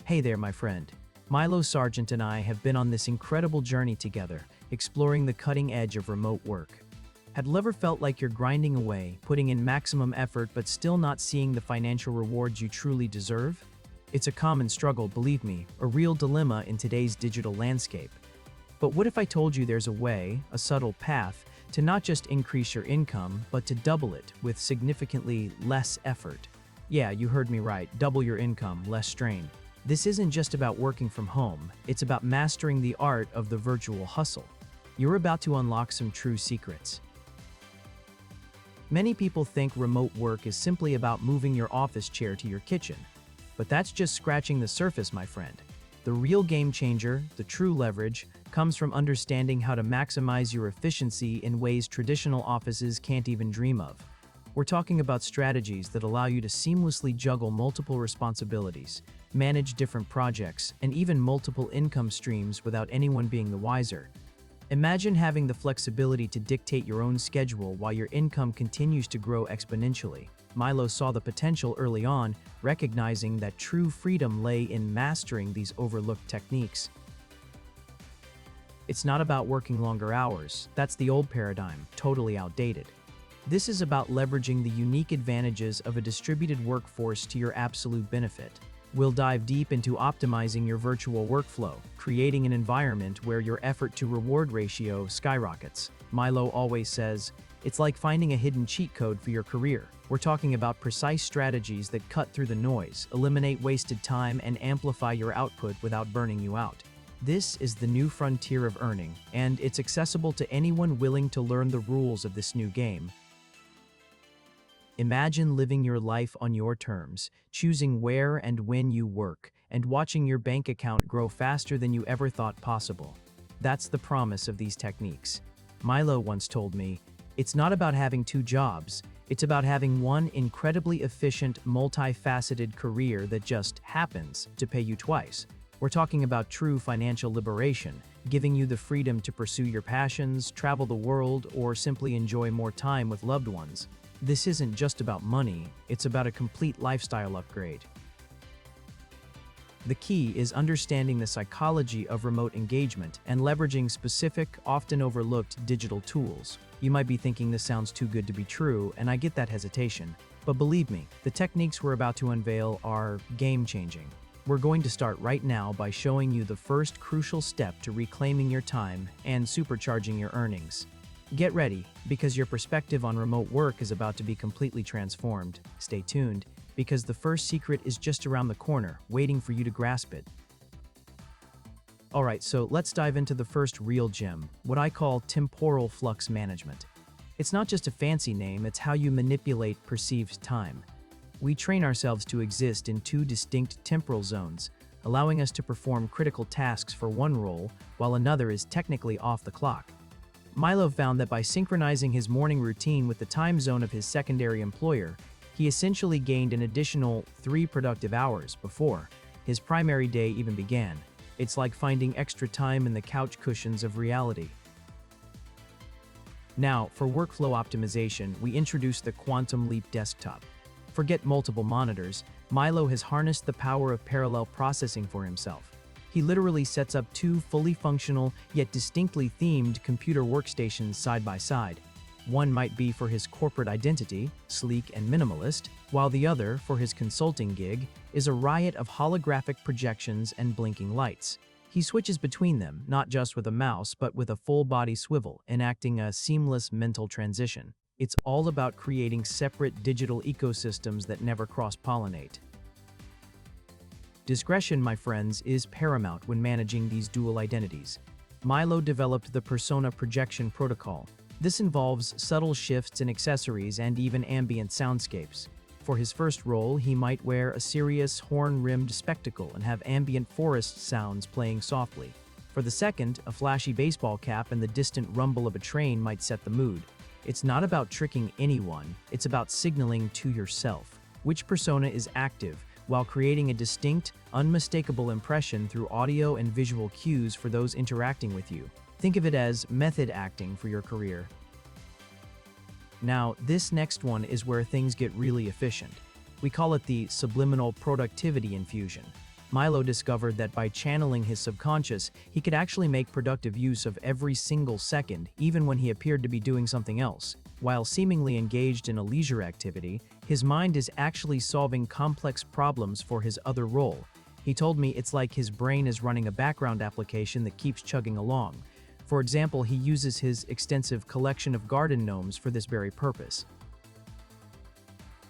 Hey there, my friend. Milo Sargent and I have been on this incredible journey together, exploring the cutting edge of remote work. Had ever felt like you're grinding away, putting in maximum effort but still not seeing the financial rewards you truly deserve? It's a common struggle, believe me, a real dilemma in today's digital landscape. But what if I told you there's a way, a subtle path, to not just increase your income, but to double it with significantly less effort? Yeah, you heard me right, double your income, less strain. This isn't just about working from home, it's about mastering the art of the virtual hustle. You're about to unlock some true secrets. Many people think remote work is simply about moving your office chair to your kitchen. But that's just scratching the surface, my friend. The real game changer, the true leverage, comes from understanding how to maximize your efficiency in ways traditional offices can't even dream of. We're talking about strategies that allow you to seamlessly juggle multiple responsibilities, manage different projects, and even multiple income streams without anyone being the wiser. Imagine having the flexibility to dictate your own schedule while your income continues to grow exponentially. Milo saw the potential early on, recognizing that true freedom lay in mastering these overlooked techniques. It's not about working longer hours. That's the old paradigm, totally outdated. This is about leveraging the unique advantages of a distributed workforce to your absolute benefit. We'll dive deep into optimizing your virtual workflow, creating an environment where your effort to reward ratio skyrockets. Milo always says, it's like finding a hidden cheat code for your career. We're talking about precise strategies that cut through the noise, eliminate wasted time, and amplify your output without burning you out. This is the new frontier of earning, and it's accessible to anyone willing to learn the rules of this new game. Imagine living your life on your terms, choosing where and when you work, and watching your bank account grow faster than you ever thought possible. That's the promise of these techniques. Milo once told me, it's not about having two jobs, it's about having one incredibly efficient, multifaceted career that just happens to pay you twice. We're talking about true financial liberation, giving you the freedom to pursue your passions, travel the world, or simply enjoy more time with loved ones. This isn't just about money, it's about a complete lifestyle upgrade. The key is understanding the psychology of remote engagement and leveraging specific, often overlooked digital tools. You might be thinking this sounds too good to be true, and I get that hesitation. But believe me, the techniques we're about to unveil are game-changing. We're going to start right now by showing you the first crucial step to reclaiming your time and supercharging your earnings. Get ready, because your perspective on remote work is about to be completely transformed. Stay tuned, because the first secret is just around the corner, waiting for you to grasp it. Alright, so let's dive into the first real gem, what I call temporal flux management. It's not just a fancy name, it's how you manipulate perceived time. We train ourselves to exist in two distinct temporal zones, allowing us to perform critical tasks for one role, while another is technically off the clock. Milo found that by synchronizing his morning routine with the time zone of his secondary employer, he essentially gained an additional 3 productive hours before his primary day even began. It's like finding extra time in the couch cushions of reality. Now, for workflow optimization, we introduce the Quantum Leap Desktop. Forget multiple monitors, Milo has harnessed the power of parallel processing for himself. He literally sets up 2 fully functional, yet distinctly themed computer workstations side by side. One might be for his corporate identity, sleek and minimalist, while the other, for his consulting gig, is a riot of holographic projections and blinking lights. He switches between them, not just with a mouse, but with a full-body swivel, enacting a seamless mental transition. It's all about creating separate digital ecosystems that never cross-pollinate. Discretion, my friends, is paramount when managing these dual identities. Milo developed the persona projection protocol. This involves subtle shifts in accessories and even ambient soundscapes. For his first role, he might wear a serious, horn-rimmed spectacle and have ambient forest sounds playing softly. For the second, a flashy baseball cap and the distant rumble of a train might set the mood. It's not about tricking anyone, it's about signaling to yourself which persona is active, while creating a distinct, unmistakable impression through audio and visual cues for those interacting with you. Think of it as method acting for your career. Now, this next one is where things get really efficient. We call it the Subliminal Productivity Infusion. Milo discovered that by channeling his subconscious, he could actually make productive use of every single second, even when he appeared to be doing something else. While seemingly engaged in a leisure activity, his mind is actually solving complex problems for his other role. He told me it's like his brain is running a background application that keeps chugging along. For example, he uses his extensive collection of garden gnomes for this very purpose.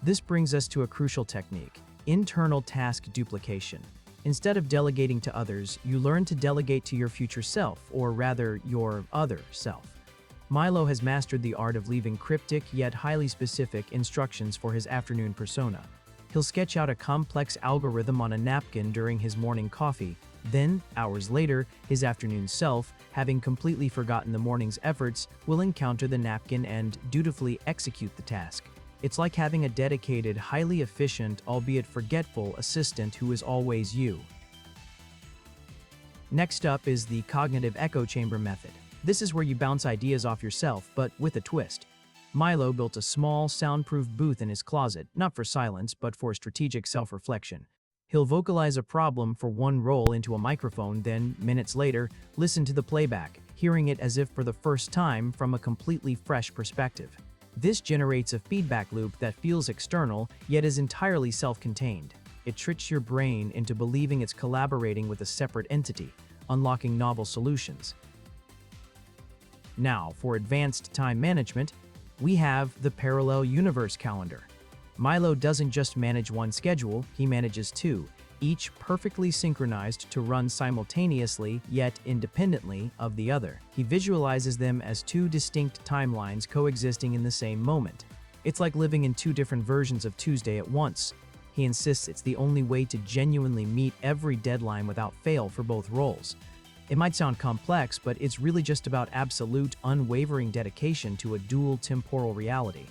This brings us to a crucial technique: internal task duplication. Instead of delegating to others, you learn to delegate to your future self, or rather, your other self. Milo has mastered the art of leaving cryptic yet highly specific instructions for his afternoon persona. He'll sketch out a complex algorithm on a napkin during his morning coffee. Then, hours later, his afternoon self, having completely forgotten the morning's efforts, will encounter the napkin and dutifully execute the task. It's like having a dedicated, highly efficient, albeit forgetful, assistant who is always you. Next up is the cognitive echo chamber method. This is where you bounce ideas off yourself, but with a twist. Milo built a small, soundproof booth in his closet, not for silence, but for strategic self-reflection. He'll vocalize a problem for one role into a microphone, then, minutes later, listen to the playback, hearing it as if for the first time from a completely fresh perspective. This generates a feedback loop that feels external, yet is entirely self-contained. It tricks your brain into believing it's collaborating with a separate entity, unlocking novel solutions. Now, for advanced time management, we have the parallel universe calendar. Milo doesn't just manage one schedule, he manages two, each perfectly synchronized to run simultaneously yet independently of the other. He visualizes them as two distinct timelines coexisting in the same moment. It's like living in two different versions of Tuesday at once. He insists it's the only way to genuinely meet every deadline without fail for both roles. It might sound complex, but it's really just about absolute, unwavering dedication to a dual temporal reality.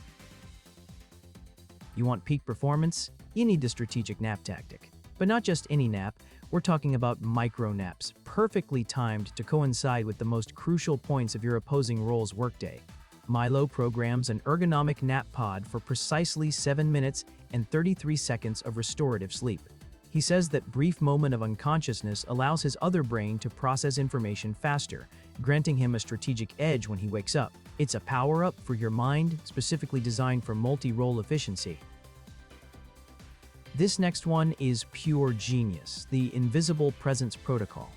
You want peak performance? You need the strategic nap tactic. But not just any nap, we're talking about micro naps, perfectly timed to coincide with the most crucial points of your opposing role's workday. Milo programs an ergonomic nap pod for precisely 7 minutes and 33 seconds of restorative sleep. He says that brief moment of unconsciousness allows his other brain to process information faster, granting him a strategic edge when he wakes up. It's a power-up for your mind, specifically designed for multi-role efficiency. This next one is pure genius, the Invisible Presence Protocol.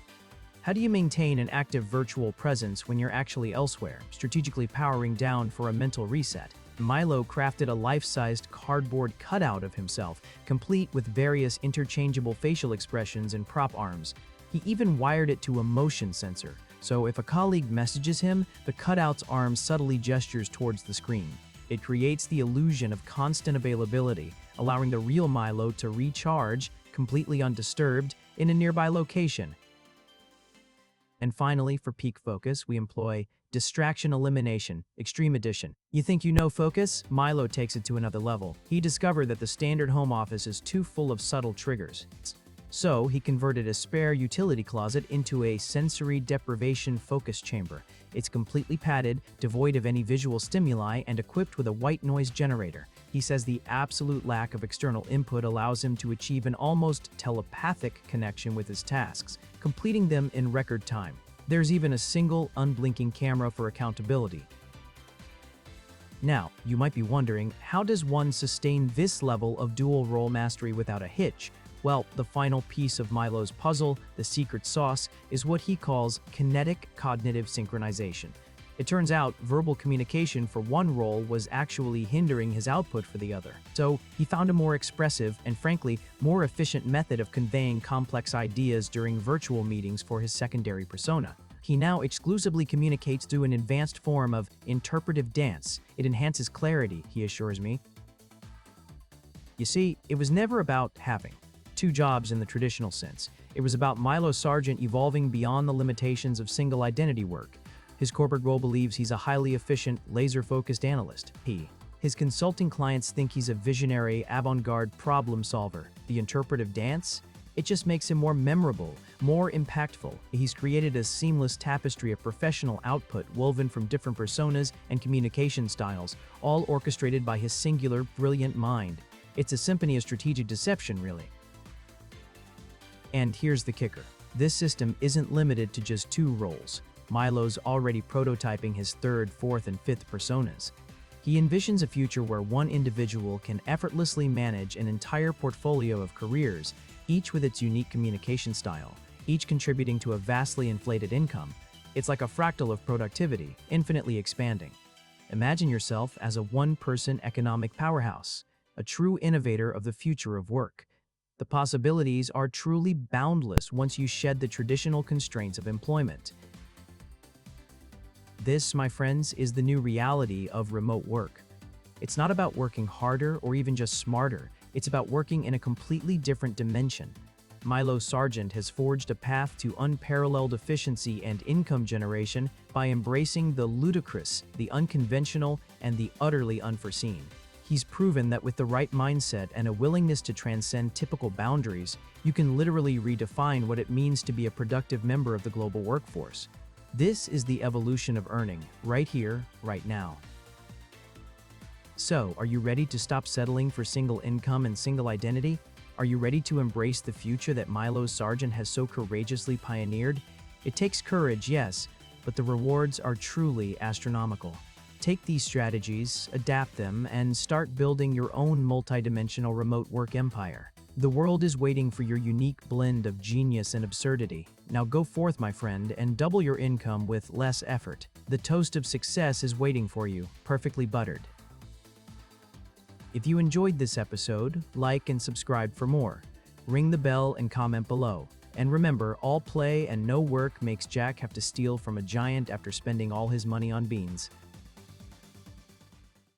How do you maintain an active virtual presence when you're actually elsewhere, strategically powering down for a mental reset? Milo crafted a life-sized cardboard cutout of himself, complete with various interchangeable facial expressions and prop arms. He even wired it to a motion sensor, so if a colleague messages him, the cutout's arm subtly gestures towards the screen. It creates the illusion of constant availability, allowing the real Milo to recharge, completely undisturbed, in a nearby location. And finally, for peak focus, we employ Distraction Elimination, Extreme Edition. You think you know focus? Milo takes it to another level. He discovered that the standard home office is too full of subtle triggers. So, he converted a spare utility closet into a sensory deprivation focus chamber. It's completely padded, devoid of any visual stimuli, and equipped with a white noise generator. He says the absolute lack of external input allows him to achieve an almost telepathic connection with his tasks, completing them in record time. There's even a single, unblinking camera for accountability. Now, you might be wondering, how does one sustain this level of dual role mastery without a hitch? Well, the final piece of Milo's puzzle, the secret sauce, is what he calls kinetic cognitive synchronization. It turns out verbal communication for one role was actually hindering his output for the other. So he found a more expressive and, frankly, more efficient method of conveying complex ideas during virtual meetings for his secondary persona. He now exclusively communicates through an advanced form of interpretive dance. It enhances clarity, he assures me. You see, it was never about having two jobs in the traditional sense. It was about Milo Sargent evolving beyond the limitations of single identity work. His corporate role believes he's a highly efficient, laser-focused analyst. His consulting clients think he's a visionary, avant-garde problem solver. The interpretive dance? It just makes him more memorable, more impactful. He's created a seamless tapestry of professional output woven from different personas and communication styles, all orchestrated by his singular, brilliant mind. It's a symphony of strategic deception, really. And here's the kicker. This system isn't limited to just 2 roles. Milo's already prototyping his 3rd, 4th, and 5th personas. He envisions a future where one individual can effortlessly manage an entire portfolio of careers, each with its unique communication style, each contributing to a vastly inflated income. It's like a fractal of productivity, infinitely expanding. Imagine yourself as a one-person economic powerhouse, a true innovator of the future of work. The possibilities are truly boundless once you shed the traditional constraints of employment. This, my friends, is the new reality of remote work. It's not about working harder or even just smarter. It's about working in a completely different dimension. Milo Sargent has forged a path to unparalleled efficiency and income generation by embracing the ludicrous, the unconventional, and the utterly unforeseen. He's proven that with the right mindset and a willingness to transcend typical boundaries, you can literally redefine what it means to be a productive member of the global workforce. This is the evolution of earning, right here, right now. So, are you ready to stop settling for single income and single identity? Are you ready to embrace the future that Milo Sargent has so courageously pioneered? It takes courage, yes, but the rewards are truly astronomical. Take these strategies, adapt them, and start building your own multidimensional remote work empire. The world is waiting for your unique blend of genius and absurdity. Now go forth, my friend, and double your income with less effort. The toast of success is waiting for you, perfectly buttered. If you enjoyed this episode, like and subscribe for more. Ring the bell and comment below. And remember, all play and no work makes Jack have to steal from a giant after spending all his money on beans.